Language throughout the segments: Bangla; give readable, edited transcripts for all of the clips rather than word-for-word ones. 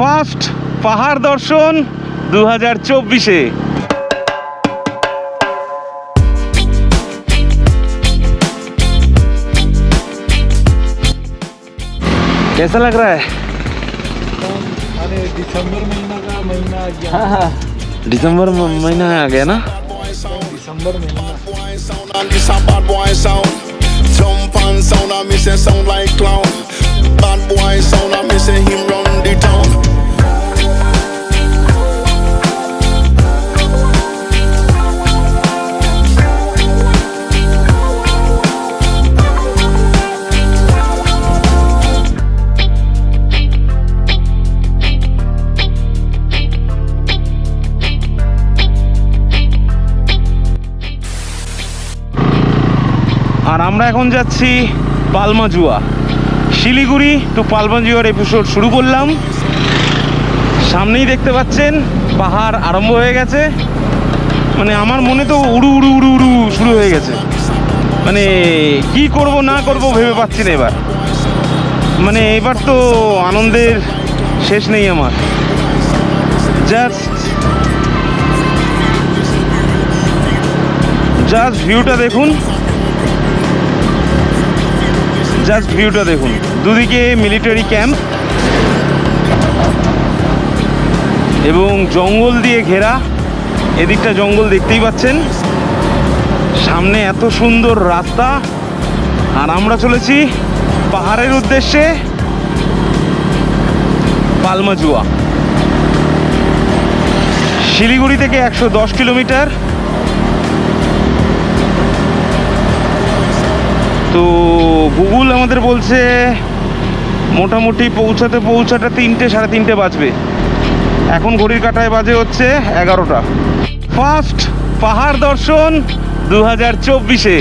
ফার্স্ট পাহাড় দর্শন 2024-এ। कैसा लग रहा है? अरे दिसंबर महीना का महीना आ गया। हाँ, दिसंबर महीना आ गया ना। दिसंबर महीना Jump and sound, I miss a sound like clown. Bad boy sound, I miss a him run the town. আর আমরা এখন যাচ্ছি পালমাজুয়া। শিলিগুড়ি টু পালমাজুয়ার এপিসোড শুরু করলাম। সামনেই দেখতে পাচ্ছেন পাহাড় আরম্ভ হয়ে গেছে। মানে আমার মনে তো উড়ু উড়ু উড়ু উড়ু শুরু হয়ে গেছে। মানে কি করব না করব ভেবে পাচ্ছি না এবার। মানে এবার তো আনন্দের শেষ নেই আমার। জাস্ট ভিউটা দেখুন, জাস্ট ভিউটা দেখুন। দুদিকে মিলিটারি ক্যাম্প এবং জঙ্গল দিয়ে ঘেরা। এদিকটা জঙ্গল দেখতেই পাচ্ছেন, সামনে এত সুন্দর রাস্তা। আর আমরা চলেছি পাহাড়ের উদ্দেশ্যে, পালমাজুয়া। শিলিগুড়ি থেকে 110 কিলোমিটার। তো গুগল আমাদের বলছে মোটামুটি পৌঁছাতে 3টে সাড়ে 3টে বাজবে। এখন ঘড়ির কাঁটায় বাজে হচ্ছে 11টা। ফার্স্ট পাহাড় দর্শন 2024-এ।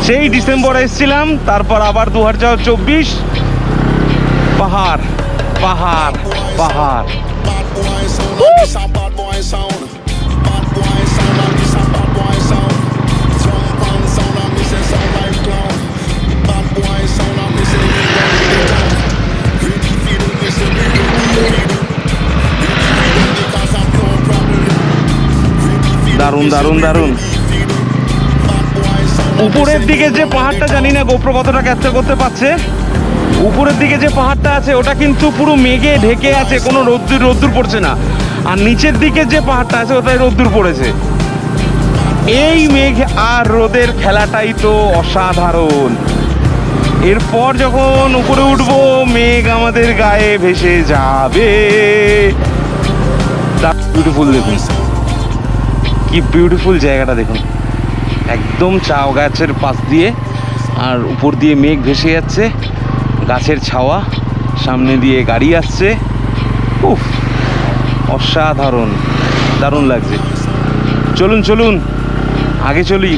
সেই ডিসেম্বরে এসেছিলাম, তারপর আবার 2024 পাহাড় পাহাড় পাহাড়। দারুণ দারুণ দারুণ। উপরের দিকে যে পাহাড়টা, জানি না গোপ্রো কতটা ক্যাপচার করতে পারছে, উপরের দিকে যে পাহাড়টা আছে ওটা কিন্তু পুরো মেঘে ঢেকে আছে, কোনো রোদ্দুর পড়ছে না। আর নিচের দিকে যে পাহাড়টা আছে ওটাই রোদ্দুর পড়েছে। এই মেঘ আর রোদের খেলাটাই তো অসাধারণ। এরপর যখন উপরে উঠবো মেঘ আমাদের গায়ে ভেসে যাবে। বিউটিফুল, দেখুন কি বিউটিফুল জায়গাটা দেখুন। একদম চা গাছের পাশ দিয়ে আর উপর দিয়ে মেঘ ভেসে যাচ্ছে, গাছের ছাওয়া, সামনে দিয়ে গাড়ি আসছে। উফ, অসাধারণ, দারুণ লাগছে। চলুন চলুন আগে চলি,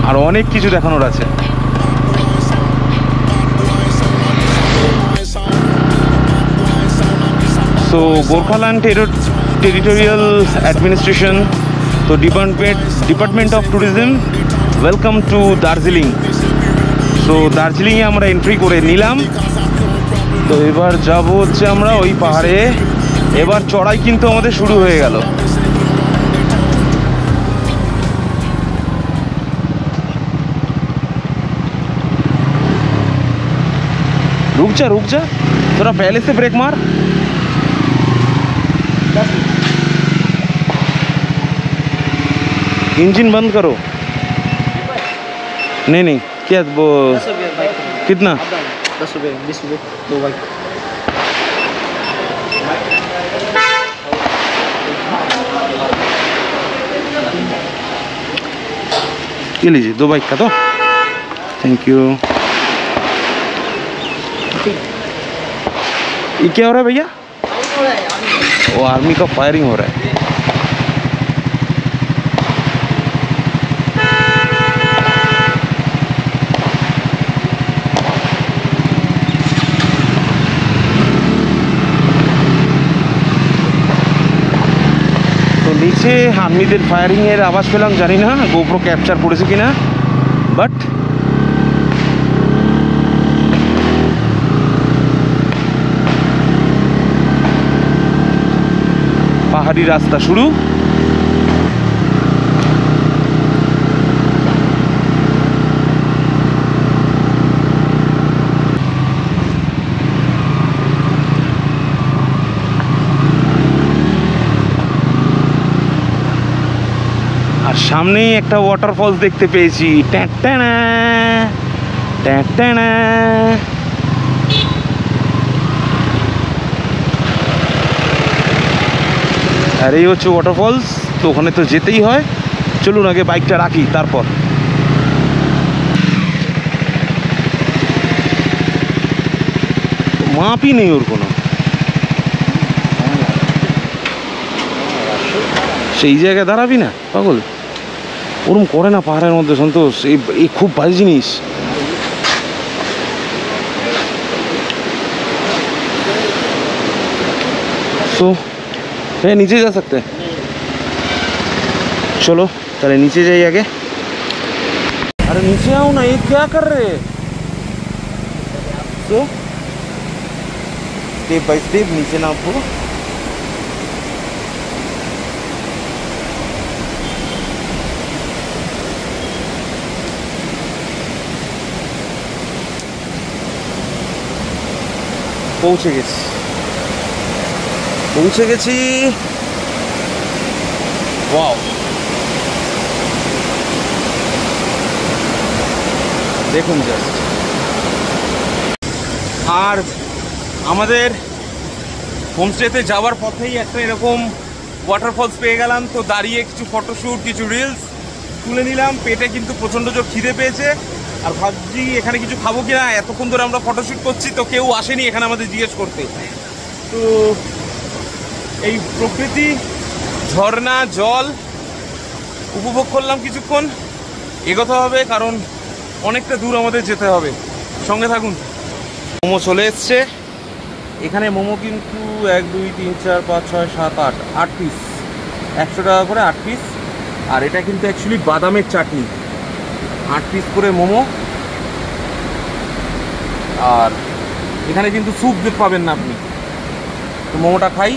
আর অনেক কিছু দেখানোর আছে। সো গোর্খাল্যান্ড টেরিটোরিয়াল অ্যাডমিনিস্ট্রেশন, তো department of tourism, welcome to Darjeeling. So দার্জিলিংয়ে আমরা এন্ট্রি করে নিলাম। তো এবার যাব হচ্ছে আমরা ওই পাহাড়ে। এবার চড়াই কিন্তু আমাদের শুরু হয়ে গেল। रुक जा थोड़ा पहले से ब्रेक मार। इंजन बंद करो। नहीं क्या वो कितना? 10 रुपये 20 रुपये 2 बाइक। ये लीजिए 2 बाइक का। तो थैंक यू। ये क्या हो रहा है भैया? वो आर्मी का फायरिंग हो रहा है। তো নিচে আর্মিদের ফায়ারিং এর আওয়াজ পেলাম, জানি না গোপ্রো ক্যাপচার করেছে কিনা, বাট পাহাড়ি রাস্তা শুরু। আর সামনেই একটা ওয়াটারফলস দেখতে পেয়েছি, ট্যাঁটানা ট্যাঁটানা। আর এই হচ্ছে ওয়াটারফলস, তো ওখানে তো যেতেই হয়। চলুন আগে বাইকটা রাখি, তারপর। মাপই নেই ওর কোনো, সেই জায়গায় দাঁড়াবি না পাগল, ওরম করে না পাহাড়ের মধ্যে সন্তোষ, এই খুব বাজে জিনিস। তো হ্যাঁ, নিচে যা सकते हैं, চলো তাহলে নিচে যাই আগে। আরে নিচে आओ ना, ये क्या कर रहे हैं? तो स्टेप बाय स्टेप नीचे नामो। পৌঁছে গেছি। ওয়াও, দেখুন জাস্ট। আর আমাদের হোমস্টেতে যাওয়ার পথেই একটা এরকম ওয়াটারফলস পেয়ে গেলাম, তো দাঁড়িয়ে কিছু ফটোশ্যুট, কিছু রিলস তুলে নিলাম। পেটে কিন্তু প্রচণ্ড জোর খিদে পেয়েছে, আর ভাবছি এখানে কিছু খাবো কিনা। এতক্ষণ ধরে আমরা ফটোশ্যুট করছি, তো কেউ আসেনি এখানে আমাদের জিজ্ঞেস করতে। তো এই প্রকৃতি, ঝর্ণা, জল উপভোগ করলাম কিছুক্ষণ। এগোতে হবে, কারণ অনেকটা দূর আমাদের যেতে হবে। সঙ্গে থাকুন। মোমো চলে এসছে এখানে। মোমো কিন্তু 1 2 3 4 5 6 7 8 8 পিস, 100 টাকা করে 8 পিস। আর এটা কিন্তু অ্যাকচুয়ালি বাদামের চাটনি। 8 পিস করে মোমো। আর এখানে কিন্তু স্যুপ পাবেন না আপনি। তো মোমোটা খাই।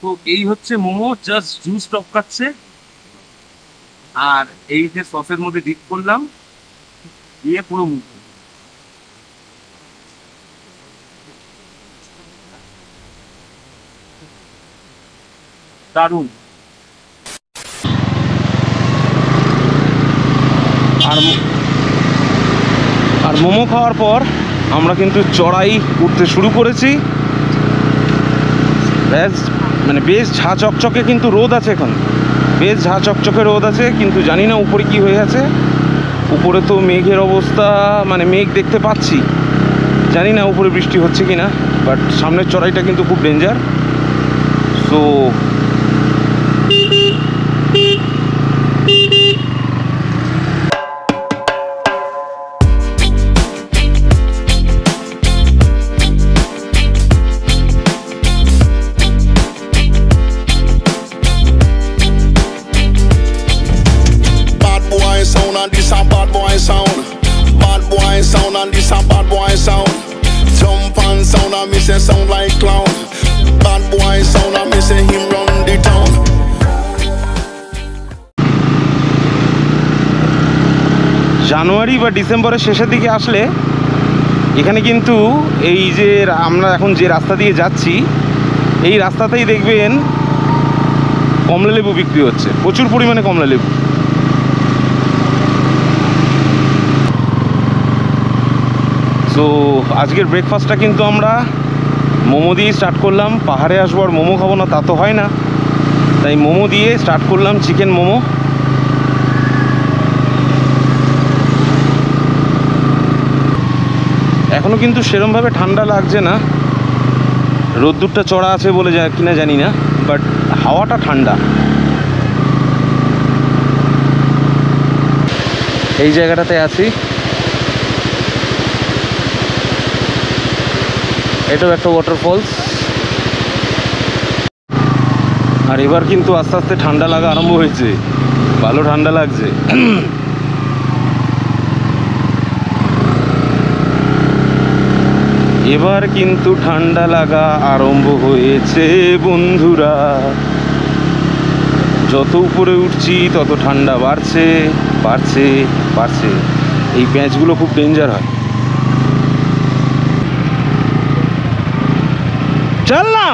তো এই হচ্ছে মোমো, জাস্ট জুস টপকাচ্ছে। আর এই যে সসের মধ্যে ডিপ করলাম, দিয়ে পুরো মুখ দারুণ। আর মোমো খাওয়ার পর আমরা কিন্তু চড়াই উঠতে শুরু করেছি। মানে বেশ ঝাঁ চকচকে কিন্তু রোদ আছে এখন, বেশ ঝাঁ চকচকে রোদ আছে, কিন্তু জানি না উপরে কি হয়ে আছে। উপরে তো মেঘের অবস্থা, মানে মেঘ দেখতে পাচ্ছি, জানি না উপরে বৃষ্টি হচ্ছে কি না। বাট সামনের চড়াইটা কিন্তু খুব danger. So sound like clown. Bad boy sound, I miss him run the town. জানুয়ারি বা ডিসেম্বরের শেষের দিকে আসলে এখানে কিন্তু এই যে আমরা এখন যে রাস্তা দিয়ে যাচ্ছি, এই রাস্তাতেই দেখবেন কমলা লেবু বিক্রি হচ্ছে, প্রচুর পরিমাণে কমলা লেবু। তো আজকের ব্রেকফাস্টটা কিন্তু আমরা মোমো দিয়ে স্টার্ট করলাম। পাহাড়ে আসবো আর মোমো খাবো না তা তো হয় না, তাই মোমো দিয়ে স্টার্ট করলাম, চিকেন মোমো। এখনও কিন্তু সেরমভাবে ঠান্ডা লাগছে না, রোদ্দুরটা চড়া আছে বলে কিনা জানি না, বাট হাওয়াটা ঠান্ডা। এই জায়গাটাতে আছি, এটাও একটা ওয়াটারফলস। আর এবার কিন্তু আস্তে আস্তে ঠান্ডা লাগা আরম্ভ হয়েছে, ভালো ঠান্ডা লাগছে। এবার কিন্তু ঠান্ডা লাগা আরম্ভ হয়েছে বন্ধুরা। যত উপরে উঠছি তত ঠান্ডা বাড়ছে বাড়ছে বাড়ছে। এই প্যাঁচগুলো খুব ডেঞ্জার হয়। চল না।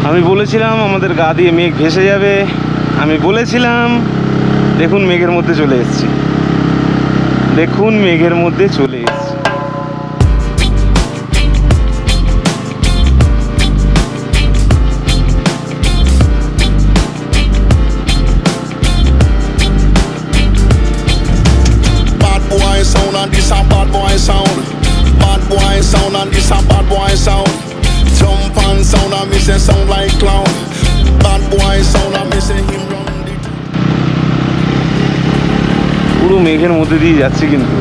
আমি বলেছিলাম আমাদের গা দিয়ে মেঘ ভেসে যাবে, আমি বলেছিলাম। দেখুন মেঘের মধ্যে চলে এসেছি, দেখুন মেঘের মধ্যে চলে এসেছি। Bad boy sound and this a bad boy sound. Bad boy sound and this a bad boy sound. Jump and sound and me say sound like clown. Bad boy sound and me say him run the পুরো মেঘের মধ্যে দিয়ে যাচ্ছে কিন্তু।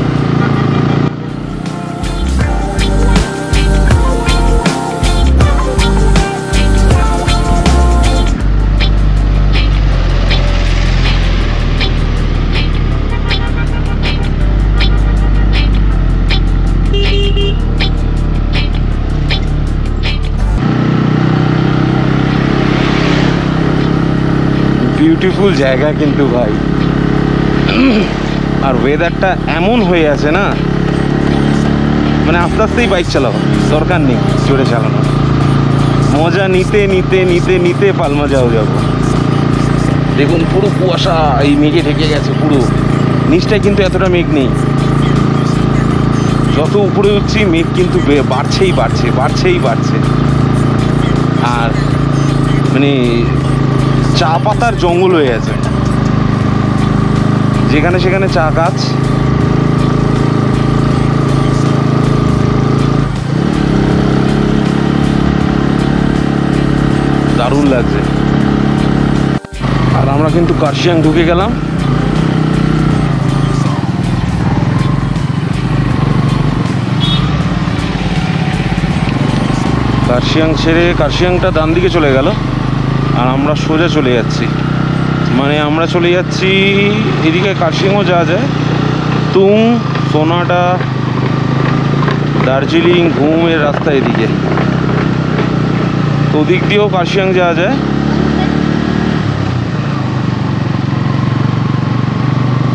বিউটিফুল জায়গা কিন্তু ভাই। আর ওয়েদারটা এমন হয়ে আছে না, মানে আস্তে আস্তেই বাইক চালাবো, দরকার নেই জোরে চালানো। মজা নিতে নিতে নিতে নিতে পালমা যাও যাবো। দেখুন পুরো কুয়াশা এই মেঘে ঢেকে গেছে পুরো। নিচটায় কিন্তু এতটা মেঘ নেই। যত উপরে উঠছি মেঘ কিন্তু বাড়ছেই বাড়ছে বাড়ছেই বাড়ছে। আর মানে চা পাতার জঙ্গল হয়ে আছে, যেখানে সেখানে চা গাছ। দারুণ লাগছে। আর আমরা কিন্তু কার্শিয়াং ঢুকে গেলাম। কার্শিয়াং ছেড়ে, কার্শিয়াংটা ডান দিকে চলে গেল আর আমরা সোজা চলে যাচ্ছি। মানে আমরা চলে যাচ্ছি এদিকে, কার্শিয়াংও যাওয়া যায়, তুং, সোনাডা, দার্জিলিং, ঘুমের রাস্তা এদিকে। তো ওদিক দিয়েও কার্শিয়াং যাওয়া যায়।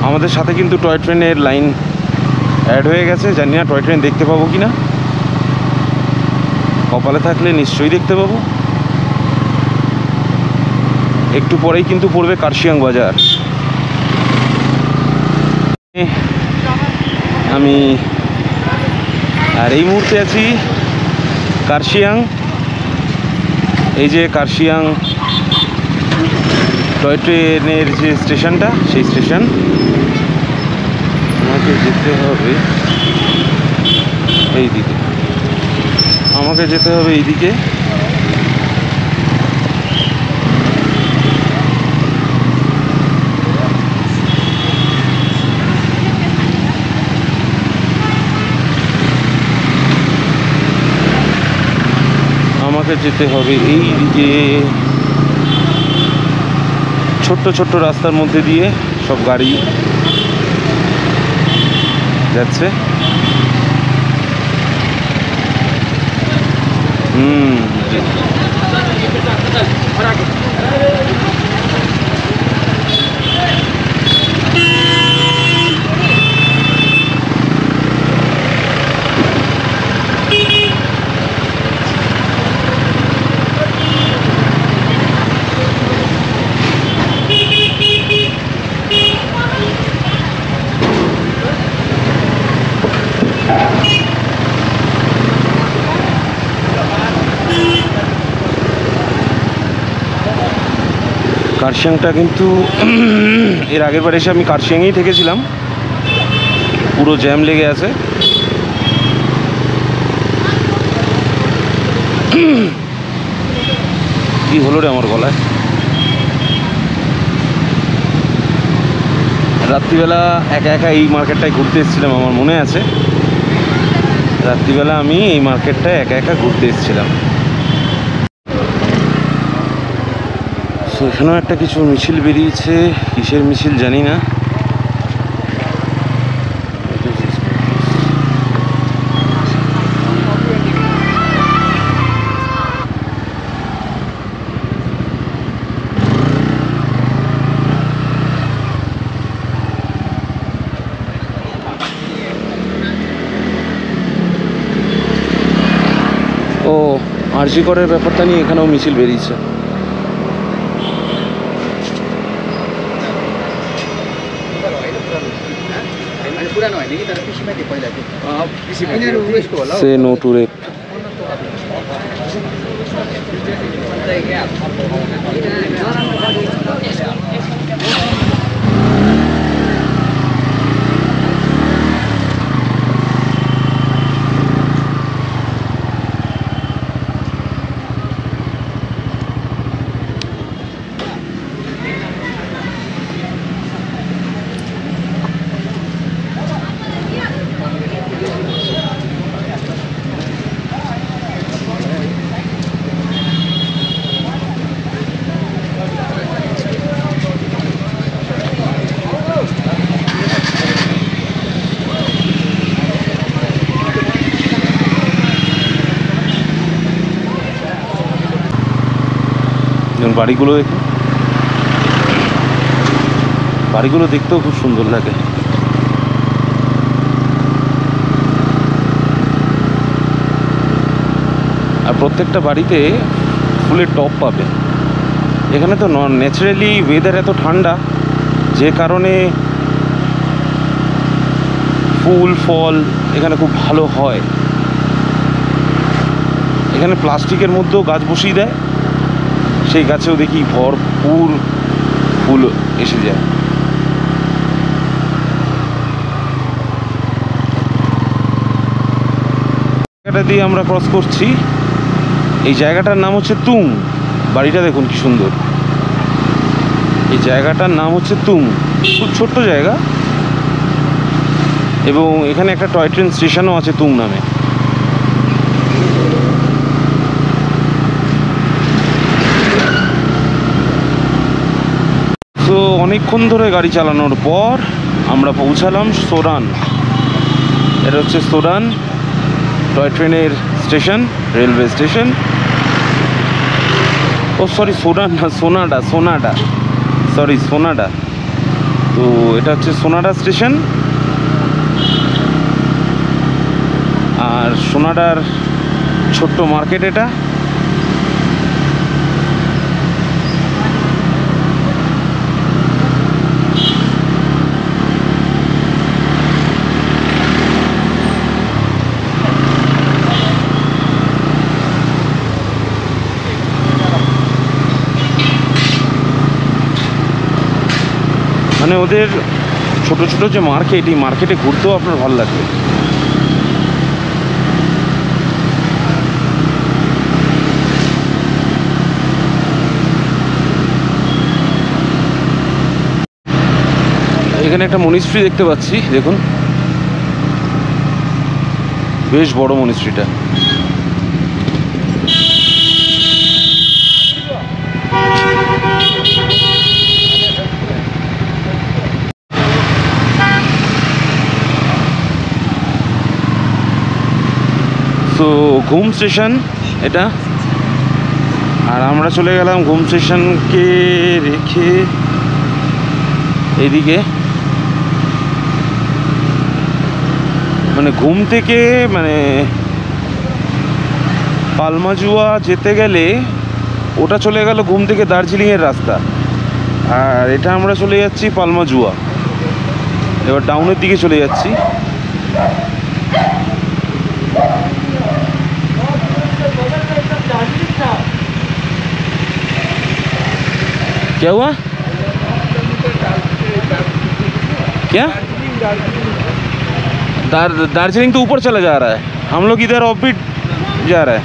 আমাদের সাথে কিন্তু টয় ট্রেনের লাইন অ্যাড হয়ে গেছে। জানি না টয় ট্রেন দেখতে পাবো কি না, কপালে থাকলে নিশ্চয়ই দেখতে পাবো। একটু পরেই কিন্তু পড়বে কার্শিয়াং বাজার। আমি আর এই মুহূর্তে আছি কার্শিয়াং। এই যে কার্শিয়াং টয় ট্রেনের যে স্টেশনটা, সেই স্টেশন। আমাকে যেতে হবে এই দিকে, আমাকে যেতে হবে এইদিকে। আমাকে যেতে হবে এই দিকে। ছোট্ট ছোট্ট রাস্তার মধ্যে দিয়ে সব গাড়ি যাচ্ছে। কার্শিয়াংটা কিন্তু এর আগের বার এসে আমি কার্শিয়াংয়েই থেকেছিলাম। পুরো জ্যাম লেগে আছে। কি হলো রে আমার গলায়? রাত্রিবেলা একা একা এই মার্কেটটায় ঘুরতে এসেছিলাম, আমার মনে আছে। রাত্রিবেলা আমি এই মার্কেটটায় একা একা ঘুরতে এসেছিলাম। এখানেও একটা কিছু মিছিল বেরিয়েছে, কিসের মিছিল জানি না। আরজি করের ব্যাপারটা নিয়ে এখানেও মিছিল বেরিয়েছে। Say no to rape. বাড়িগুলো দেখুন, বাড়িগুলো দেখতেও খুব সুন্দর লাগে। আর প্রত্যেকটা বাড়িতে ফুলের টব পাবে। এখানে তো ন্যাচারালি ওয়েদার এত ঠান্ডা, যে কারণে ফুল ফল এখানে খুব ভালো হয়। এখানে প্লাস্টিকের মধ্যেও গাছ বসিয়ে দেয়, সেই গাছেও দেখি ভরপুর ফুল এসে যায়। জায়গাটা দিয়ে আমরা ক্রস করছি, এই জায়গাটার নাম হচ্ছে তুং। বাড়িটা দেখুন কি সুন্দর। এই জায়গাটার নাম হচ্ছে তুং, খুব ছোট্ট জায়গা, এবং এখানে একটা টয় ট্রেন স্টেশনও আছে তুং নামে। তো অনেকক্ষণ ধরে গাড়ি চালানোর পর আমরা পৌঁছালাম সোরান। এটা হচ্ছে সোরান টয় ট্রেনের স্টেশন, রেলওয়ে স্টেশন। ও সরি, সোরান না, সোনাডা, সোনাডা, সরি সোনাডা। তো এটা হচ্ছে সোনাডা স্টেশন। আর সোনাডার ছোট্ট মার্কেট এটা। মানে ওদের ছোট ছোট যে মার্কেট, এই মার্কেটে ঘুরতেও আপনার ভালো লাগবে। এখানে একটা মনিস্ট্রি দেখতে পাচ্ছি, দেখুন বেশ বড় মনিস্ট্রিটা। তো ঘুম স্টেশন এটা, আর আমরা চলে গেলাম ঘুম স্টেশনকে রেখে এদিকে। মানে ঘুম থেকে মানে পালমাজুয়া যেতে গেলে ওটা চলে গেল ঘুম থেকে দার্জিলিংয়ের রাস্তা, আর এটা আমরা চলে যাচ্ছি পালমাজুয়া। এবার ডাউনের দিকে চলে যাচ্ছি। क्या हुआ? क्या? दार्जिलिंग तो ऊपर चला जा रहा है, हम लोग इधर ऑफ बीट जा रहा है।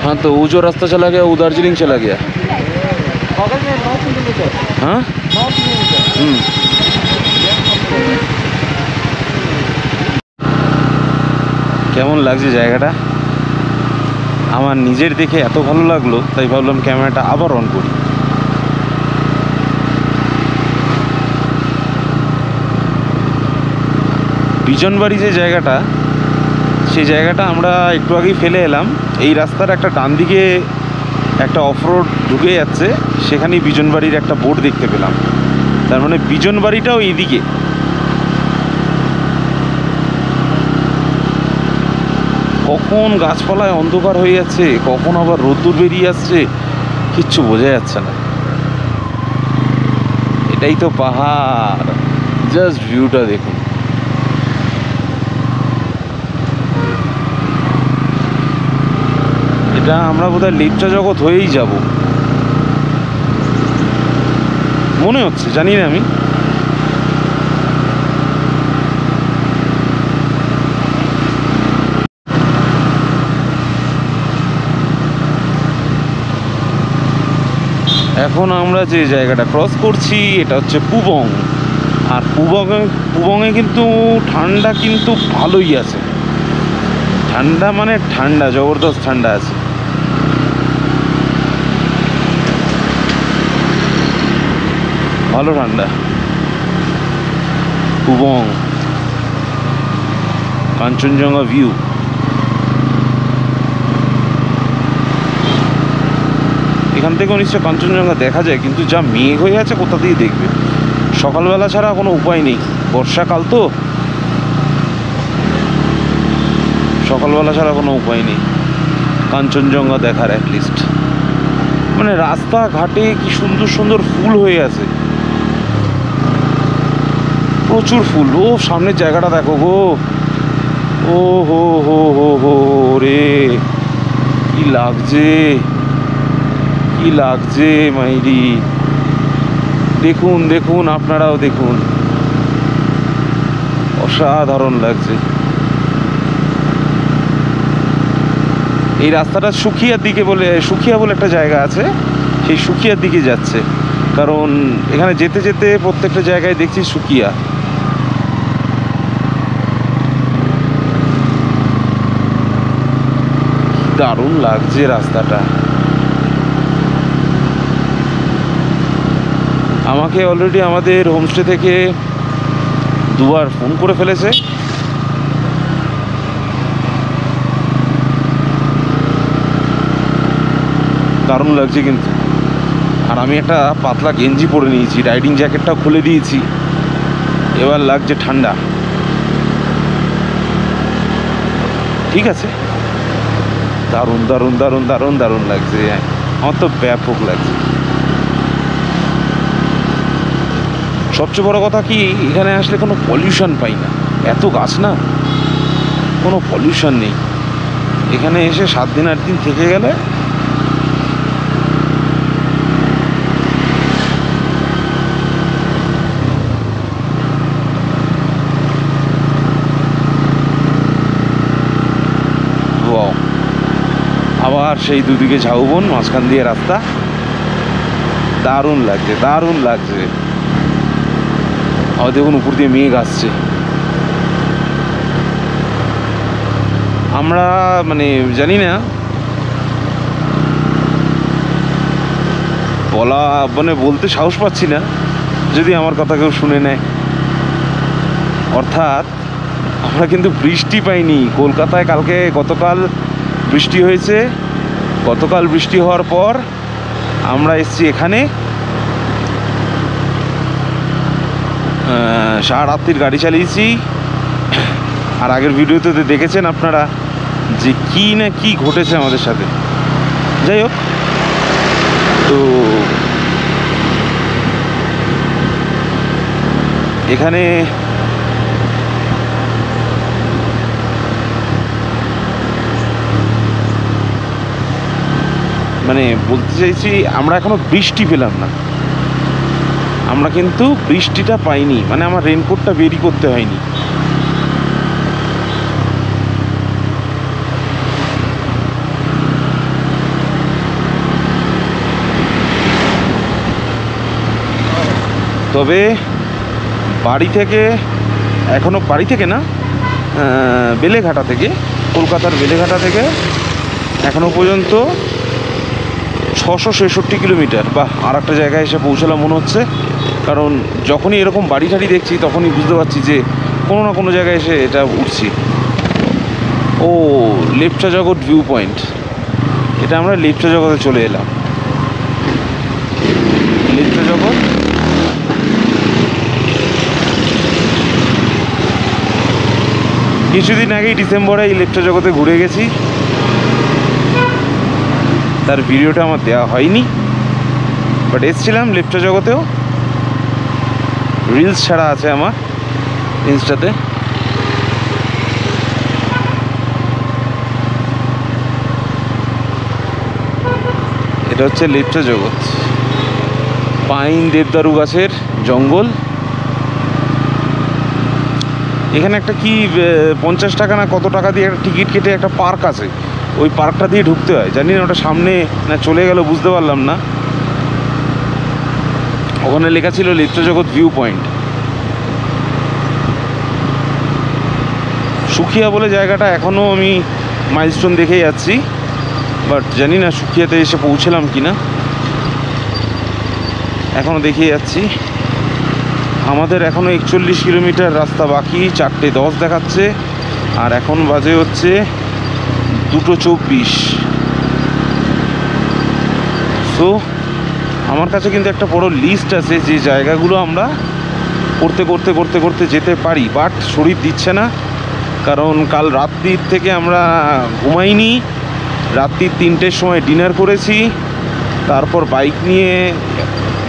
हाँ, तो वो जो रास्ता चला गया वो दार्जिलिंग चला गया। बगल में 9 किलोमीटर। हाँ 9 किलोमीटर। কেমন লাগছে জায়গাটা? আমার নিজের দেখে এত ভালো লাগলো, তাই ভাবলাম ক্যামেরাটা আবার অন করি। বিজনবাড়ি যে জায়গাটা, সেই জায়গাটা আমরা একটু আগেই ফেলে এলাম। এই রাস্তার একটা ডান দিকে একটা অফরোড ঢুকে যাচ্ছে, সেখানেই বিজনবাড়ির একটা বোর্ড দেখতে পেলাম। তার মানে বিজনবাড়িটাও এইদিকে। কখন গাছপালায় অন্ধকার হয়ে যাচ্ছে, কখন আবার রোদ্দুর বেরিয়ে আসছে, কিচ্ছু বোঝা যাচ্ছে না। এটাই তো পাহাড়, জাস্ট ভিউটা দেখুন। এটা আমরা বোধহয় লেপচা জগৎ হয়েই যাব মনে হচ্ছে, জানি না আমি। এখন আমরা যে জায়গাটা ক্রস করছি এটা হচ্ছে পুবং। আর পুবংয়ে কিন্তু ঠান্ডা কিন্তু ভালোই আছে, ঠান্ডা মানে ঠান্ডা, জবরদস্ত ঠান্ডা আছে। ভালো ঠান্ডা। পুবং, কাঞ্চনজঙ্ঘা ভিউ। এখান থেকেও নিশ্চয় কাঞ্চনজঙ্ঘা দেখা যায়, কিন্তু যা মেঘ হয়ে আছে কোথা দিয়ে দেখবে? সকালবেলা ছাড়া কোনো উপায় নেই, বর্ষাকাল তো, সকালবেলা ছাড়া কোনো উপায় নেই কাঞ্চনজঙ্ঘা দেখার। অ্যাটলিস্ট মানে রাস্তাঘাটে কি সুন্দর সুন্দর ফুল হয়ে আছে, প্রচুর ফুল। ও সামনের জায়গাটা দেখো গো, ও হো হো হো হো রে, কি লাগছে, কি লাগছে মাইরি। দেখুন দেখুন, আপনারাও দেখুন, অসাধারণ লাগছে। এই রাস্তাটা সুখিয়ার দিকে বলে, সুখিয়া বলে একটা জায়গা আছে, সেই সুখিয়ার দিকে যাচ্ছে। কারণ এখানে যেতে যেতে প্রত্যেকটা জায়গায় দেখছি সুখিয়া। দারুণ লাগছে রাস্তাটা। আমাকে অলরেডি আমাদের হোমস্টে থেকে দুবার ফোন করে ফেলেছে। দারুণ লাগছে কিন্তু। আর আমি একটা পাতলা গেঞ্জি পরে নিয়েছি, রাইডিং জ্যাকেটটাও খুলে দিয়েছি, এবার লাগছে ঠান্ডা। ঠিক আছে, দারুণ দারুণ দারুণ দারুণ দারুণ লাগছে, আমার তো ব্যাপক লাগছে। সবচেয়ে বড় কথা কি, এখানে আসলে কোনো পলিউশন পাই না, এত গাছ না, কোনো পলিউশন নেই। এখানে এসে 7 দিন 8 দিন থেকে গেলে আবার সেই দুদিকে ঝাউবন, মাঝখান দিয়ে রাস্তা, দারুণ লাগছে দারুণ লাগছে। আবার দেখুন উপর দিয়ে মেঘ আসছে। আমরা মানে জানি না বলা, মানে বলতে সাহস পাচ্ছি না যদি আমার কথা কেউ শুনে নেয়। অর্থাৎ আমরা কিন্তু বৃষ্টি পাইনি কলকাতায়। গতকাল বৃষ্টি হয়েছে, গতকাল বৃষ্টি হওয়ার পর আমরা এসছি এখানে, 7:30 গাড়ি চালিয়েছি। আর আগের ভিডিওতে দেখেছেন আপনারা যে কি না কি ঘটেছে আমাদের সাথে। যাই হোক, তো এখানে মানে বলতে চাইছি আমরা এখনো বৃষ্টি পেলাম না, আমরা কিন্তু বৃষ্টিটা পাইনি, মানে আমার রেনকোটটা বেরি করতে হয়নি। তবে বাড়ি থেকে না, বেলেঘাটা থেকে, কলকাতার বেলেঘাটা থেকে এখনো পর্যন্ত 666 কিলোমিটার। বা আর একটা জায়গায় এসে পৌঁছালাম মনে হচ্ছে। কারণ যখনই এরকম বাড়ি ঠাড়ি দেখছি তখনই বুঝতে পারছি যে কোনো না কোনো জায়গায় এসে এটা উঠছি। ও লেপচা জগৎ ভিউ পয়েন্ট, এটা আমরা লেপচা জগতে চলে এলাম। লেপচা জগৎ কিছুদিন আগেই ডিসেম্বরে এই লেপচা জগতে ঘুরে গেছি, তার ভিডিওটা আমার দেওয়া হয়নি, বাট এসছিলাম লেপচা জগতেও। রিলস ছাড়া আছে আমার ইনস্টাতে। এটা হচ্ছে লেপচা জগৎ, পাইন দেবদারু গাছের জঙ্গল। এখানে একটা কি 50 টাকা না কত টাকা দিয়ে একটা টিকিট কেটে একটা পার্ক আছে, ওই পার্কটা দিয়ে ঢুকতে হয়। জানি না ওটা সামনে না চলে গেল, বুঝতে পারলাম না। ওখানে লেখা ছিল লেপচা জগৎ ভিউ পয়েন্ট। সুখিয়া বলে জায়গাটা এখনও আমি মাইলস্টোন দেখে যাচ্ছি, বাট জানি না সুখিয়াতে এসে পৌঁছলাম কি না, এখনও দেখে যাচ্ছি। আমাদের এখনও 41 কিলোমিটার রাস্তা বাকি, 4:10 দেখাচ্ছে, আর এখন বাজে হচ্ছে 2:24। সো আমার কাছে কিন্তু একটা বড় লিস্ট আছে যে জায়গাগুলো আমরা করতে করতে করতে করতে যেতে পারি, বাট শরীর দিচ্ছে না। কারণ কাল রাত্রির থেকে আমরা ঘুমাইনি, রাত্রির 3টের সময় ডিনার করেছি, তারপর বাইক নিয়ে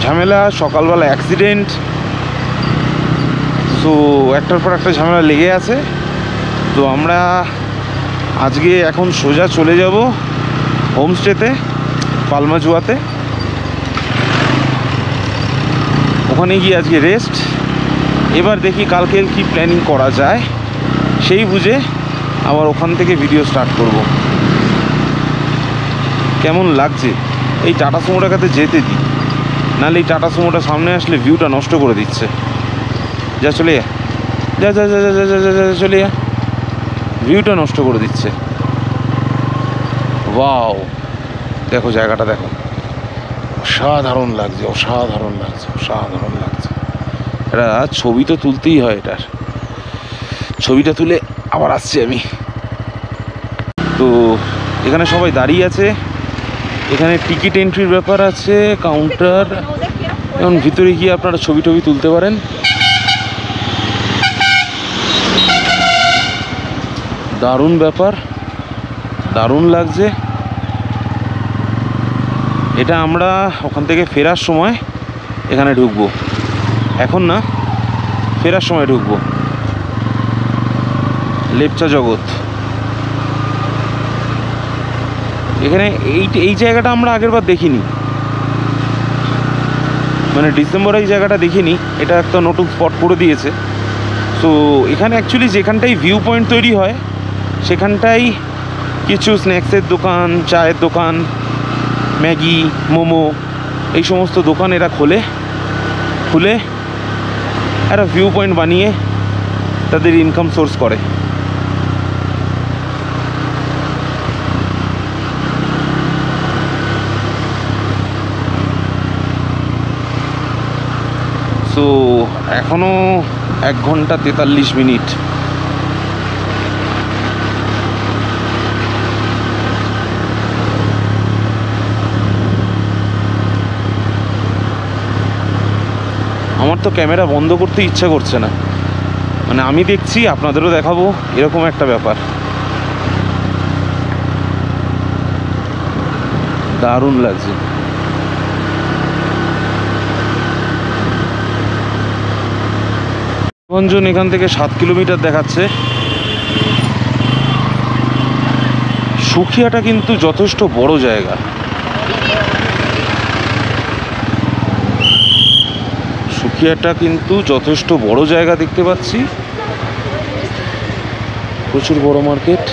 ঝামেলা, সকালবেলা অ্যাক্সিডেন্ট। সো একটার পর একটা ঝামেলা লেগে আছে। তো আমরা আজকে এখন সোজা চলে যাব হোমস্টেতে, পালমাজুয়াতে। ওখানে গিয়ে আজকে রেস্ট। এবার দেখি কালকে কি প্ল্যানিং করা যায়, সেই বুঝে আবার ওখান থেকে ভিডিও স্টার্ট করব। কেমন লাগছে এই টাটা সুমোটাকে যেতে দিই, নাহলে এই টাটা সুমোটা সামনে আসলে ভিউটা নষ্ট করে দিচ্ছে। যা চলে যা যা যা যা যা যা যা চলে যা, ভিউটা নষ্ট করে দিচ্ছে। ওয়াও, দেখো জায়গাটা দেখো, অসাধারণ লাগছে, অসাধারণ লাগছে, অসাধারণ লাগছে। এটা ছবি তো তুলতেই হয়, এটার ছবিটা তুলে আবার আসছি আমি। তো এখানে সবাই দাঁড়িয়ে আছে, এখানে টিকিট এন্ট্রির ব্যাপার আছে, কাউন্টার। এখন ভিতরে গিয়ে আপনারা ছবি টবি তুলতে পারেন। দারুণ ব্যাপার, দারুণ লাগছে। এটা আমরা ওখান থেকে ফেরার সময় এখানে ঢুকবো, এখন না, ফেরার সময় ঢুকবো। লেপচা জগৎ এখানে এই জায়গাটা আমরা আগেরবার দেখিনি, মানে ডিসেম্বরে এই জায়গাটা দেখিনি। এটা একটা নতুন স্পট করে দিয়েছে। সো এখানে অ্যাকচুয়ালি যেখানটাই ভিউ পয়েন্ট তৈরি হয় সেখানটাই কিছু স্ন্যাক্সের দোকান, চায়ের দোকান, ম্যাগি, মোমো, এই সমস্ত দোকান এরা খুলে একটা ভিউ পয়েন্ট বানিয়ে তাদের ইনকাম সোর্স করে। সো এখনও 1 ঘন্টা 43 মিনিট। আমার তো ক্যামেরা বন্ধ করতে ইচ্ছা করছে না, মানে আমি দেখছি আপনাদেরও দেখাবো, এরকম একটা ব্যাপার। দারুণ লাগছে। রঞ্জন এখান থেকে 7 কিলোমিটার দেখাচ্ছে। সুখিয়াটা কিন্তু যথেষ্ট বড় জায়গা। সুখিয়াটা কিন্তু যথেষ্ট বড় জায়গা দেখতে পাচ্ছি, প্রচুর বড় market.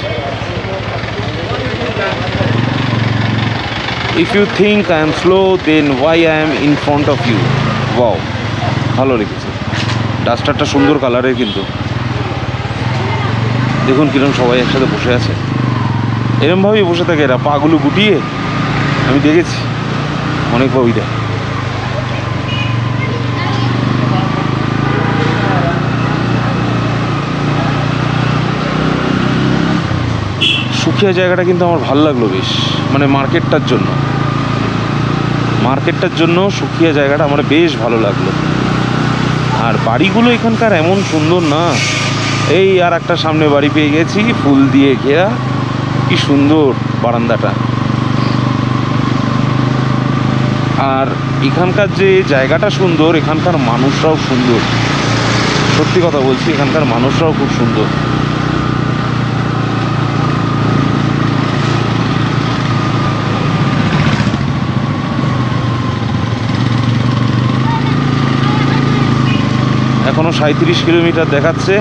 If you think I am slow then why I am in front of you. Wow, ভালো লেগেছে। ডাস্টারটা সুন্দর কালারের, কিন্তু দেখুন কিরকম সবাই একসাথে বসে আছে। এরমভাবেই বসে থাকে এরা, পাগুলো গুটিয়ে। আমি দেখেছি অনেক বইটা। সুখিয়া জায়গাটা কিন্তু আমার ভালো লাগলো বেশ, মানে মার্কেটটার জন্য সুখিয়া জায়গাটা আমার বেশ ভালো লাগলো। আর বাড়িগুলো এখানকার এমন সুন্দর না, এই আর একটা সামনে বাড়ি পেয়ে গেছি, ফুল দিয়ে ঘেরা, কি সুন্দর বারান্দাটা। আর এখানকার যে জায়গাটা সুন্দর, এখানকার মানুষরাও সুন্দর, সত্যি কথা বলছি, এখানকার মানুষরাও খুব সুন্দর। এখনো 37 কিলোমিটার দেখাচ্ছে,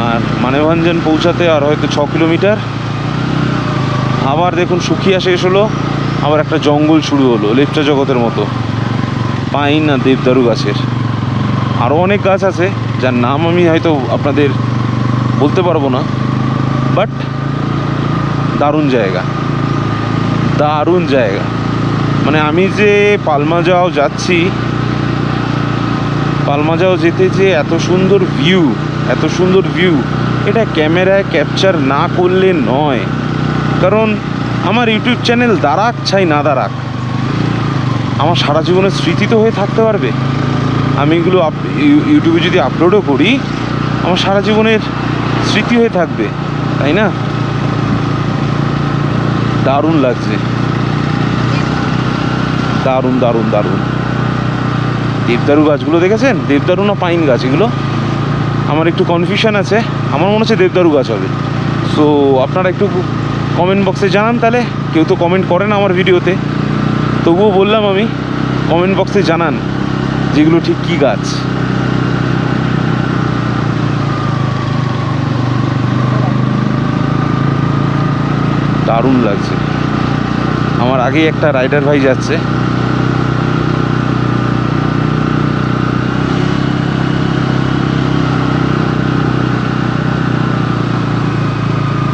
আর মানেভঞ্জন পৌঁছাতে আর হয়তো 6 কিলোমিটার। আবার দেখুন শুকিয়ে শেষ হলো, আবার একটা জঙ্গল শুরু হলো লেপচা জগতের মতো, পাইন না দেবদারু গাছের। আরও অনেক গাছ আছে যার নাম আমি হয়তো আপনাদের বলতে পারবো না, বাট দারুণ জায়গা, দারুণ জায়গা। মানে আমি যে পালমাজাও যাচ্ছি, পালমাজাও যেতে যে এত সুন্দর ভিউ, এত সুন্দর ভিউ, এটা ক্যামেরায় ক্যাপচার না করলে নয়। কারণ আমার ইউটিউব চ্যানেল দাঁড়াক চাই না দাঁড়াক, আমার সারা জীবনের স্মৃতি তো হয়ে থাকতে পারবে। আমি এগুলো ইউটিউবে যদি আপলোডও করি, আমার সারা জীবনের স্মৃতি হয়ে থাকবে, তাই না? দারুণ লাগছে, দারুণ দারুণ দারুণ। দেবদারু গাছগুলো দেখেছেন? দেবদারু না পাইন গাছ এগুলো? আমার একটু কনফিউশন আছে, আমার মনে হচ্ছে দেবদারু গাছ হবে। সো আপনারা একটু কমেন্ট বক্সে জানান তাহলে। কেউ তো কমেন্ট করে না আমার ভিডিওতে, তবুও বললাম আমি, কমেন্ট বক্সে জানান যেগুলো ঠিক কী গাছ। দারুণ লাগছে। আমার আগেই একটা রাইডার ভাই যাচ্ছে,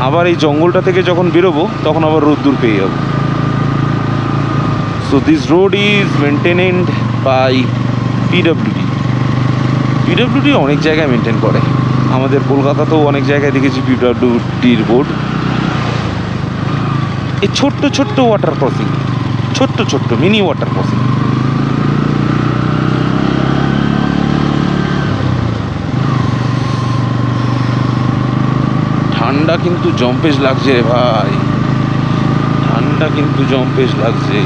আবার এই জঙ্গলটা থেকে যখন বেরোবো তখন আবার রোদ্দুর পেয়ে যাবো। So this road is maintained by PWD. PWD অনেক জায়গায় মেনটেন করে, আমাদের কলকাতাতেও অনেক জায়গায় দেখেছি পিডব্লিউডির বোর্ড। এই ছোট্ট ছোট্ট ওয়াটার ক্রসিং, ছোট্ট ছোট্ট মিনি ওয়াটার ক্রসিং। ঠান্ডা কিন্তু জম্পেশ লাগছে রে ভাই, ঠান্ডা কিন্তু জম্পেশ লাগছে।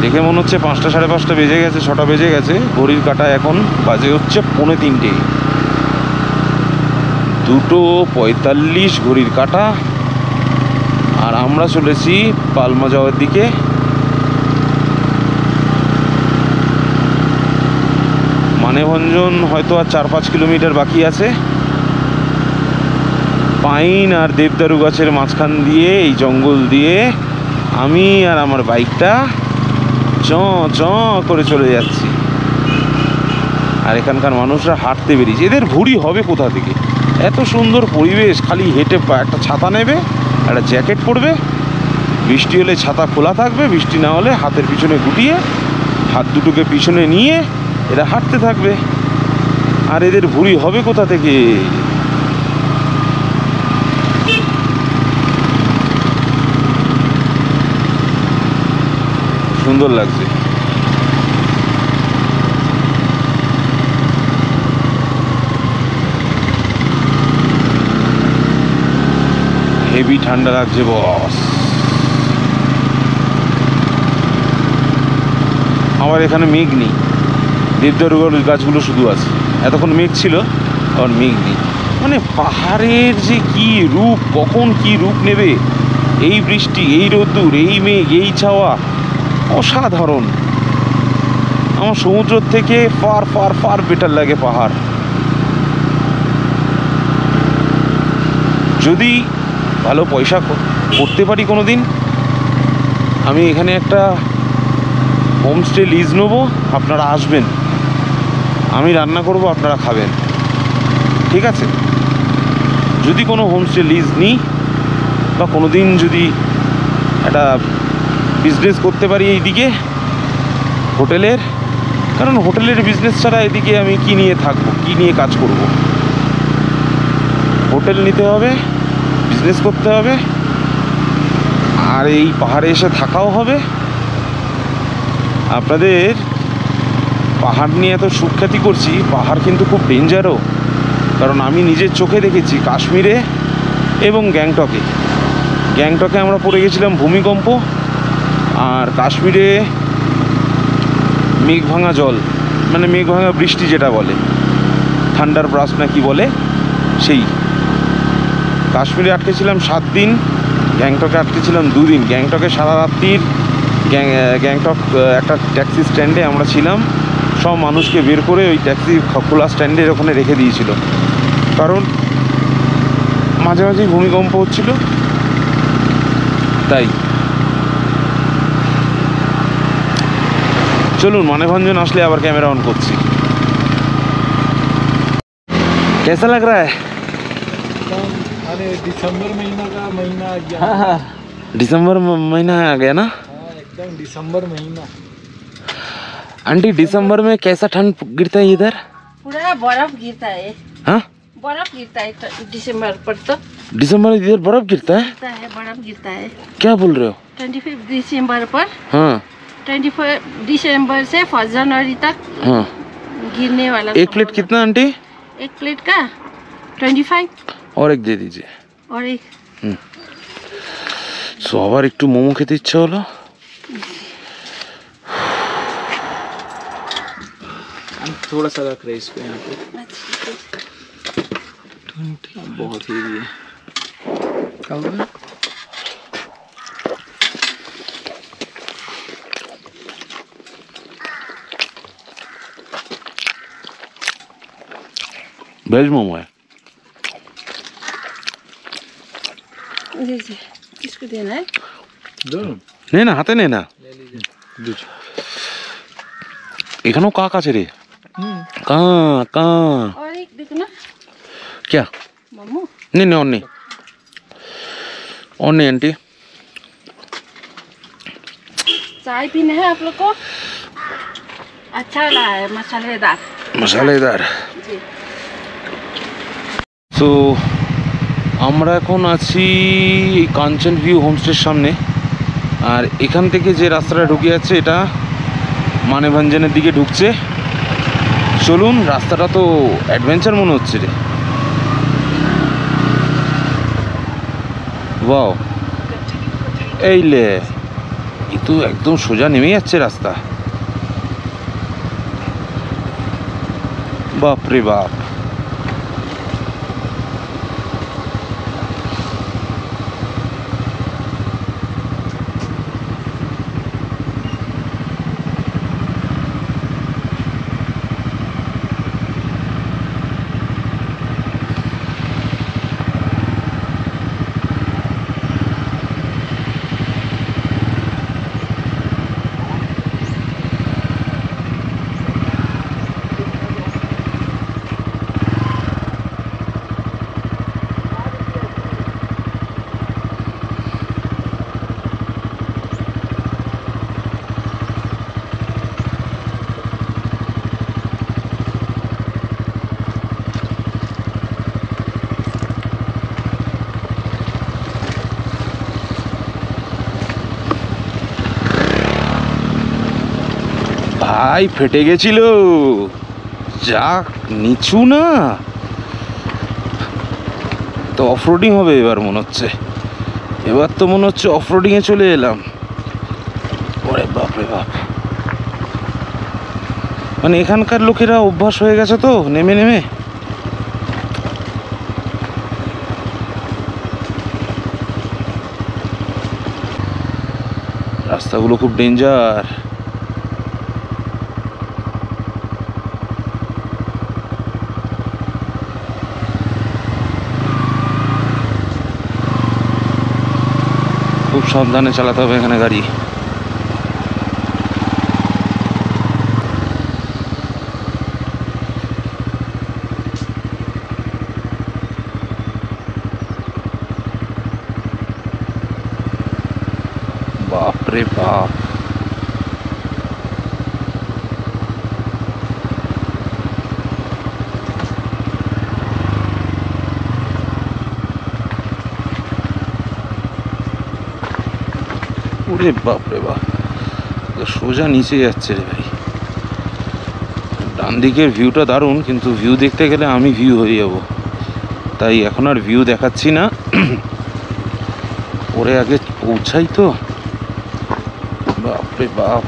দেখে মনে হচ্ছে 5টা সাড়ে 5টা বেজে গেছে, 6টা বেজে গেছে। ঘড়ির কাঁটায় এখন বাজে হচ্ছে 2:45, 2:45 ঘড়ির কাঁটা। আর আমরা চলেছি পালমা যাওয়ার দিকে। মানেভঞ্জন হয়তো আর 4-5 কিলোমিটার বাকি আছে। পাইন আর দেবদারু গাছের মাঝখান দিয়ে, এই জঙ্গল দিয়ে আমি আর আমার বাইকটা চ চ করে চলে যাচ্ছি। আর এখানকার মানুষরা হাঁটতে বেরিয়েছে। এদের ভুঁড়ি হবে কোথা থেকে? এত সুন্দর পরিবেশ, খালি হেঁটে একটা ছাতা নেবে, একটা জ্যাকেট পরবে, বৃষ্টি হলে ছাতা খোলা থাকবে, বৃষ্টি না হলে হাতের পিছনে গুটিয়ে হাত দুটোকে পিছনে নিয়ে এরা হাঁটতে থাকবে। আর এদের ভুঁড়ি হবে কোথা থেকে? সুন্দর লাগছে। হেভি ঠান্ডা লাগছে বস। আমার এখানে মেঘ নেই, দেবদারু গাছগুলো শুধু আছে। এতক্ষণ মেঘ ছিল, আর মেঘ নেই। মানে পাহাড়ের যে কি রূপ, কখন কি রূপ নেবে, এই বৃষ্টি, এই রোদ্দুর, এই মেঘ, এই ছাওয়া, অসাধারণ। আমার সমুদ্র থেকে ফার ফার ফার বেটার লাগে পাহাড়। যদি ভালো পয়সা করতে পারি কোনো দিন, আমি এখানে একটা হোমস্টে লিজ নেবো। আপনারা আসবেন, আমি রান্না করব, আপনারা খাবেন, ঠিক আছে? যদি কোনো হোমস্টে লিজ নিই, বা কোনো দিন যদি একটা বিজনেস করতে পারি এইদিকে হোটেলের, কারণ হোটেলের বিজনেস ছাড়া এদিকে আমি কী নিয়ে থাকবো, কী নিয়ে কাজ করব? হোটেল নিতে হবে, বিজনেস করতে হবে, আর এই পাহাড়ে এসে থাকাও হবে। আপনাদের পাহাড় নিয়ে এত সুখ্যাতি করছি, পাহাড় কিন্তু খুব ডেঞ্জারও। কারণ আমি নিজের চোখে দেখেছি কাশ্মীরে এবং গ্যাংটকে আমরা পড়ে গেছিলাম ভূমিকম্প, আর কাশ্মীরে মেঘ ভাঙা জল, মানে মেঘ ভাঙা বৃষ্টি যেটা বলে, থান্ডার ব্রাস্ট না কি বলে, সেই কাশ্মীরে আটকেছিলাম 7 দিন, গ্যাংটকে আটকেছিলাম 2 দিন। গ্যাংটকে সারা রাত্রির গ্যাংটক একটা ট্যাক্সি স্ট্যান্ডে আমরা ছিলাম, সব মানুষকে বের করে ওই ট্যাক্সি খোলা স্ট্যান্ডের ওখানে রেখে দিয়েছিল, কারণ মাঝে মাঝেই ভূমিকম্প হচ্ছিল। তাই চলুন মানেভঞ্জন আসলে আবার ক্যামেরা অন করছি। कैसा लग रहा है? एकदम अरे दिसंबर महीना का महीना आ गया। दिसंबर महीना आ गया ना? हाँ एकदम दिसंबर महीना। आंटी दिसंबर में कैसा ठंड गिरता है इधर? पूरा बर्फ गिरता है। हाँ, बर्फ गिरता है दिसंबर पर तो दिसंबर में इधर बर्फ गिरता है? बर्फ गिरता है। क्या बोल रहे हो? 25 दिसंबर पर, हाँ 24 दिसंबर से 1 जनवरी तक हाँ। गिरने वाला। एक प्लेट कितना आंटी? एक प्लेट का 25 और एक दे दीजिए। और एक সো আবার একটু মোমো খেতে ইচ্ছা হলো। थोड़ा सा रख रहे इसको यहाँ पे, बहुत ही है। वेज मोमो है। किसको देना है? নে না, হাতে নে না। ले लीजिए। এখানেও কাক আছে রে, কা কা। और एक देखो ना क्या? मोमो। नहीं नहीं, और नहीं आंटी। चाय पीना है आप लोग को? अच्छा वाला है, मसालेदार। মশালাদার। जी তো আমরা এখন আছি এই কাঞ্চন ভিউ হোমস্টের সামনে, আর এখান থেকে যে রাস্তাটা ঢুকে যাচ্ছে এটা মানেভঞ্জনের দিকে ঢুকছে। চলুন, রাস্তাটা তো অ্যাডভেঞ্চার মনে হচ্ছে রে। ওয়াও, এই লে, এ তো একদম সোজা নেমে যাচ্ছে রাস্তা। বাপ রে বাপ। ভাই ফেটে গেছিল, যা নিচু না, তো অফরোডিং হবে এবার মনে হচ্ছে। এবার তো মনে হচ্ছে অফরোডিংয়ে চলে এলাম। ওরে বাপ রে বাপ, মানে এখানকার লোকেরা অভ্যাস হয়ে গেছে তো নেমে নেমে। রাস্তাগুলো খুব ডেঞ্জার। খুব সাবধানে চালাতে হবে এখানে গাড়ি। বাপ রে বাপ, ওরে বাপ রে বাপ, সোজা নিচে যাচ্ছে রে ভাই। ডান দিকের ভিউটা দারুণ, কিন্তু ভিউ দেখতে গেলে আমি ভিউ হয়ে যাব, তাই এখন আর ভিউ দেখাচ্ছি না। ওরে আগে পৌঁছাই তো। বাপ রে বাপ,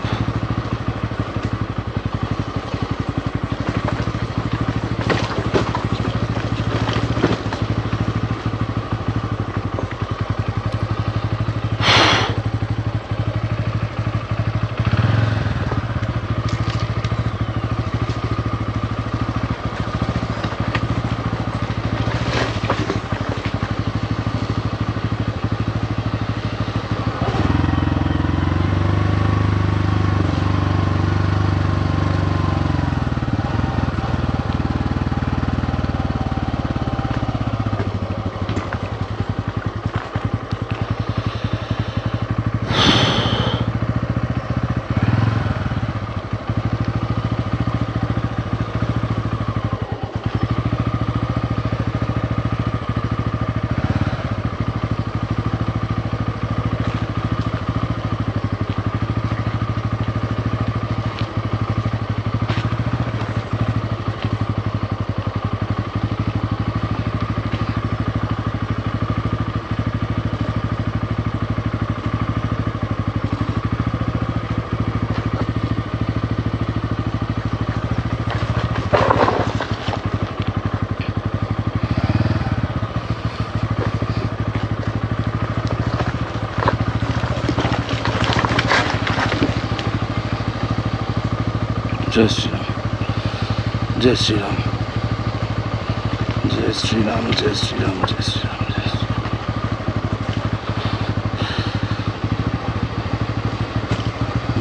जय श्री राम, जय श्री राम, जय श्री राम, जय श्री राम, जय श्री राम,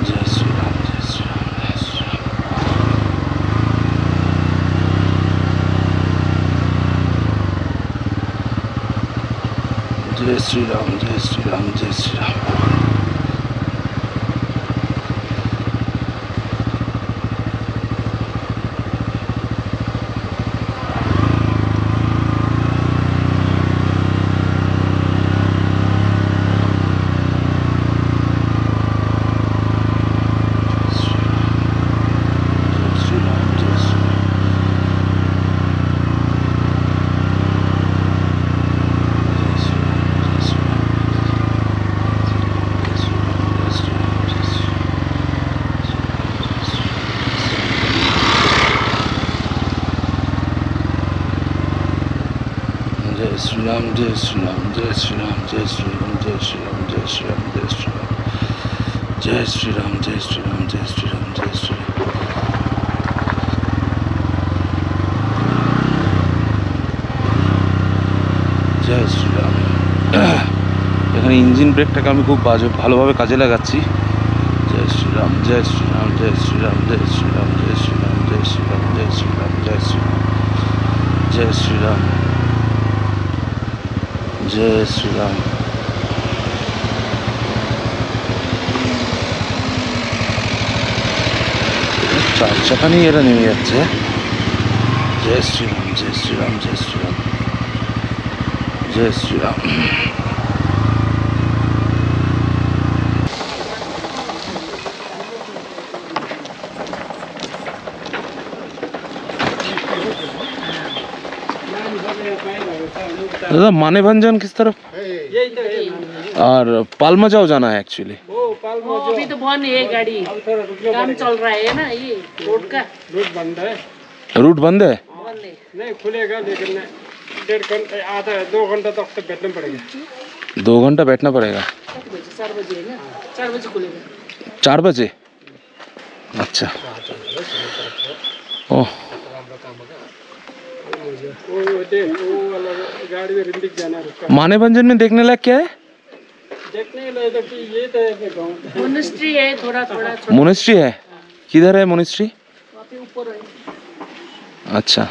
जय श्री राम, जय श्री राम, जय श्री राम, जय श्री राम, जय श्री राम। जय श्री राम, जय श्री राम, जय श्री राम, जय श्री राम, जय श्री राम, जय श्री राम, जय श्री राम, जय श्री राम, जय श्री राम, जय श्री राम, जय श्री राम। जय श्री राम। এখানে ইঞ্জিন ব্রেকটাকে আমি খুব ভালোভাবে কাজে লাগাচ্ছি। জয় শ্রী রাম, জয় শ্রী রাম, জয় শ্রী রাম, জয় শ্রী রাম, জয় শ্রী রাম, জয় শ্রী রাম, জয় শ্রী রাম, জয় শ্রী রাম, জয় শ্রী রাম, जय श्री राम। चार चाका नहीं एरा नेमे जाच्छे। जय श्री राम, जय श्री राम, जय श्री राम, जय श्री राम। दादा मानेभंजन किस तरफ? और पालमाजाओ जाना है एक्चुअली। अभी तो बंद है गाड़ी, काम चल रहा है ना, ये रोड का रूट बंद है। रूट बंद है? बंद है। नहीं खुलेगा, लेकिन 1.5 घंटा आधा 2 घंटा तक तो बैठना पड़ेगा। 2 घंटा बैठना पड़ेगा। 4 बजे है ना, 4 बजे खुलेगा। 4 बजे? अच्छा। ओह, वो वाला गाड़ी में रिंदिक जाना है उसका। मानेभंजन में देखने लायक क्या है? देखने लायक तो ये तो है गाँव मोनेस्ट्री है, थोड़ा थोड़ा मोनेस्ट्री है? किधर है मोनेस्ट्री? वहाँ पे ऊपर है। अच्छा।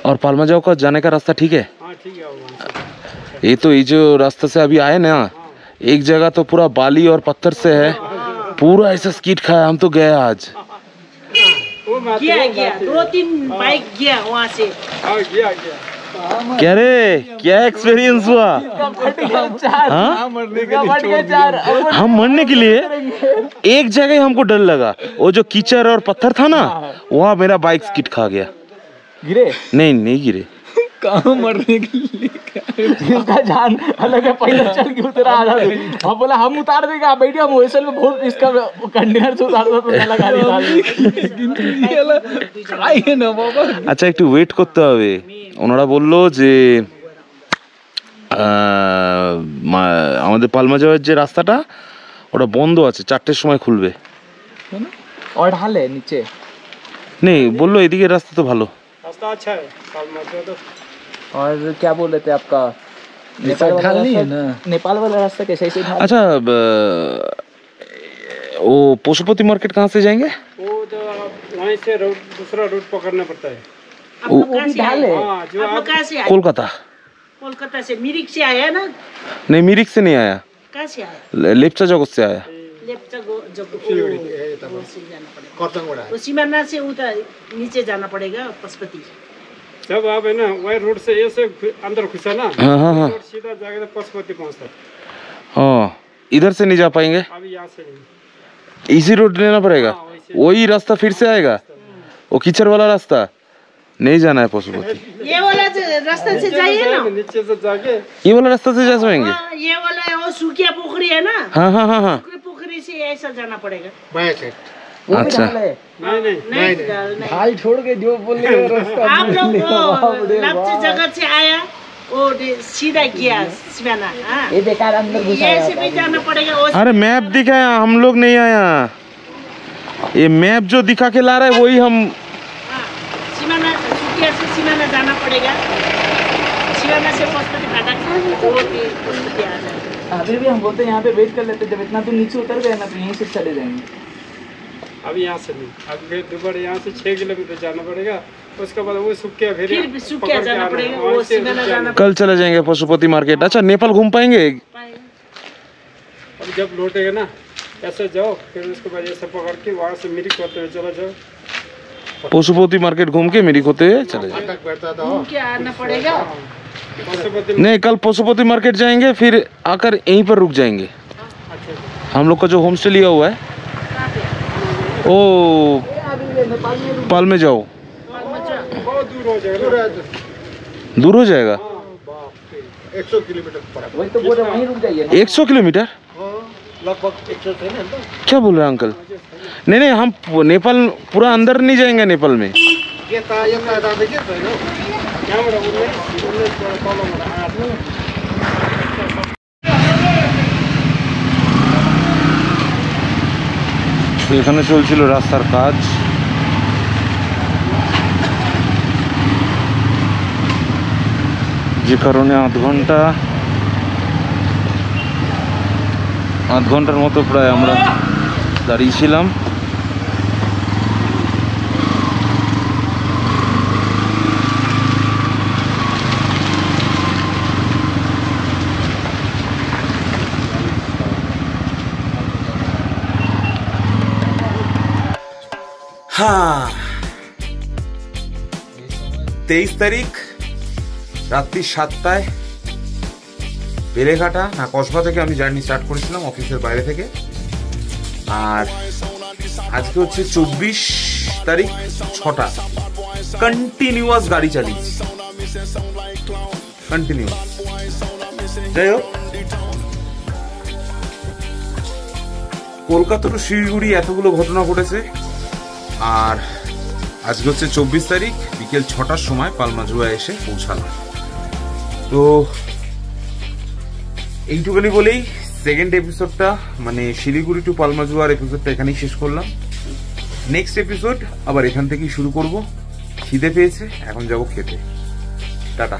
और पालमाजाओ का जाने का रास्ता ठीक है? हाँ ठीक है। ये तो ये जो रास्ते से अभी आए ना, एक जगह तो पूरा बाली और पत्थर से है, पूरा ऐसा स्कीट खाया। हम तो गए आज। वो गया 2-3 बाइक गया वहाँ से। हाँ गया। क्या रे, क्या एक्सपीरियंस हुआ? हाँ? हम मरने के लिए एक जगह हमको डर लगा, वो जो कीचड़ और पत्थर था ना, वहाँ मेरा बाइक स्किड खा गया। गिरे? नहीं गिरे। कहाँ मरने के लिए? इसका जान अलग है, पहले चल के उतरा आधा। हम बोला हम उतार देंगे, आप बैठिए, हम वैसे में बहुत इसका कंटेनर से उतार दो तो मैं लगा दिया। ना बाबा। আচ্ছা একটু ওয়েট করতে হবে। ওনারা বললো যে আমাদের পালমা যাওয়ার যে রাস্তাটা ওটা বন্ধ আছে, 4টের সময় খুলবে। और ढाल है नीचे? নেই, বললো এদিকে রাস্তা তো ভালো। रास्ता अच्छा है पालमा तो। और क्या बोल रहे थे आपका? नेपाल वाला रास्ता, नेपाल वाला रास्ता कैसे ऐसे ढाल? अच्छा, वो पशुपति मार्केट कहाँ से जाएंगे? वो जो वहीं से रोड दूसरा रूट पकड़ना पड़ता है। वो भी ढाल है? हाँ, जो आप कहाँ से आए? कोलकाता। कोलकाता से, मिरिक से आया ना? नहीं, मिरिक से नहीं आया, कहाँ से आया? लेप्चा जगत से आया। लेप्चा वो सीमाना से उधर नीचे जाना पड़ेगा पशुपति। जब आप है ना वही रोड से ये से अंदर घुसा ना, हाँ। रोड सीधा जाके तो पशुपति पहुँचता है। हाँ, इधर से नहीं जा पाएंगे, अभी यहाँ से नहीं। इसी रोड लेना पड़ेगा। वही रास्ता फिर से आएगा, वो कीचड़ वाला रास्ता नहीं जाना है पशुपति। ये वाला रास्ता से जाइए ना, नीचे से जाके ये वाला रास्ता से जा पाएंगे? हाँ, ये वाला वो सूखिया पोखरी है ना, हाँ। सूखी पोखरी से ऐसा जाना पड़ेगा। वो भी अच्छा। ढाल है? नहीं ढाल छोड़ के जो बोले रास्ता आप लोग वो लप्ची जगत से आया, वो सीधा किया सीमाना। हाँ, ये बेकार अंदर घुसा ये से भी जाना पड़ेगा। वो अरे मैप दिखाया, हम लोग नहीं आया। ये मैप जो दिखा के ला रहा है वही हम। हाँ, सीमाना सूखिया से सीमाना जाना पड़ेगा, सीमाना से पशुपति फाटक वो पशुपति आ जाएगा। अभी भी हम बोलते हैं यहाँ पे वेट कर लेते, जब इतना तो नीचे उतर गए ना तो यहीं से चले जाएंगे। अभी यहाँ से नहीं, अभी फिर दोबारा यहाँ से 6 किलोमीटर जाना पड़ेगा, उसके बाद वो सूखिया फिर भी सूखिया पकड़ के जाना आना है, पड़ेगा, वहीं वो से सीमाना जाना कल चले जाएंगे पशुपति मार्केट। अच्छा, नेपाल घूम पाएंगे? पड़ेगा। अब जब लौटेगा ना ऐसे जाओ, फिर उसके बाद ऐसे पकड़ के वहाँ से मिरिक होते हुए चला जाओ। पशुपति मार्केट घूम के मिरिक होते हुए चले जाएंगे। घूम के आना पड़ेगा। पशुपति नहीं, कल पशुपति मार्केट जाएंगे, फिर आकर यहीं पर रुक जाएंगे। हम लोग का जो होम स्टे लिया हुआ है ओ पाल में जाओ, बहुत दूर हो जाएगा। दूर हो जाएगा। 100 किलोमीटर पर वही तो बोल रहे वहीं रुक जाइए ना। 100 किलोमीटर? लगभग 100 है ना। क्या बोल रहे हैं अंकल? नहीं, हम नेपाल पूरा अंदर नहीं जाएंगे नेपाल में। ये था दादा के तो ना क्या बड़ा बोल তো এখানে চলছিল রাস্তার কাজ। যে কারণে আধ ঘন্টার মতো প্রায় আমরা দাঁড়িয়েছিলাম। হ্যাঁ, 23 তারিখ রাত্রি 7টায় বেলেঘাটা না কসবা থেকে আমি জার্নি স্টার্ট করেছিলাম অফিসের বাইরে থেকে। আর আজকে হচ্ছে 24 তারিখ 6টা। কন্টিনিউয়াস গাড়ি চালিয়েছি, কন্টিনিউয়াস। যাই হোক, কলকাতা টু শিলিগুড়ি এতগুলো ঘটনা ঘটেছে। আর আজকে হচ্ছে 24 তারিখ বিকেল 6টার সময় পালমাজুয়া এসে পৌঁছালাম। তো এইটুকুনি বলেই সেকেন্ড এপিসোডটা মানে শিলিগুড়ি টু পালমাজুয়ার এপিসোডটা এখানেই শেষ করলাম। নেক্সট এপিসোড আবার এখান থেকেই শুরু করব। খিদে পেয়েছে, এখন যাব খেতে। টাটা।